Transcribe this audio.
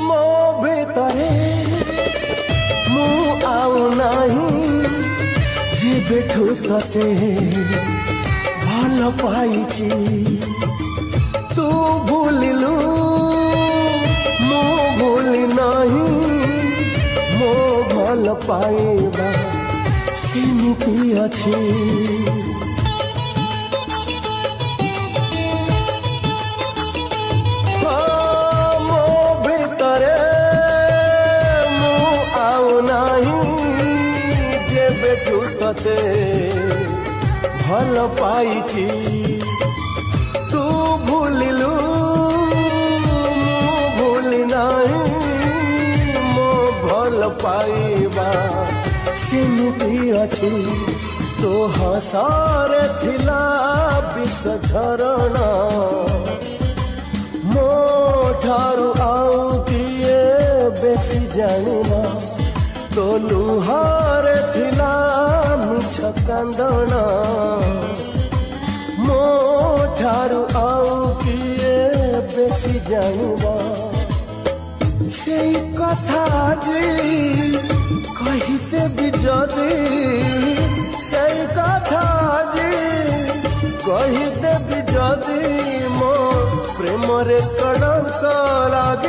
ମୋ ଭିତରେ ମୁଁ ଆଉ ନାହିଁ ଯେବେଠୁ ତତେ ଭଲ ପାଇଛି ତୁ ଭୁଲିଲୁ ମୁଁ ଭୁଲି ନାହିଁ ମୋ ଭଲ ପାଇବା ସେମିତି ଅଛି ମୋ ଭିତରେ ମୁଁ ଆଉ ନାହିଁ ଯେବେଠୁ ତତେ ଭଲ ପାଇଛି ତୁ ଭୁଲିଲୁ ମୁଁ ଭୁଲି ନାହିଁ ମୋ ଭଲ ପାଇବା ସେମିତି ଅଛି ତୋ ହସରେ ଥିଲା ବିଷ ଝରଣା ମୋ ଠାରୁ ଆଉ କିଏ ବେଶୀ ଜାଣିଲା ତୋ ଲୁହରେ ଥିଲା ମିଛ କାନ୍ଦଣା ମୋ ଠାରୁ ଆଉ କିଏ ବେଶୀ ଜାଣିବ ସେଇ କଥା ଯେ କହିଦେବି ଯଦି ସେଇ କଥା ଯେ କହିଦେବି ଯଦି ମୋ ପ୍ରେମରେ କଳଙ୍କ ଲାଗେ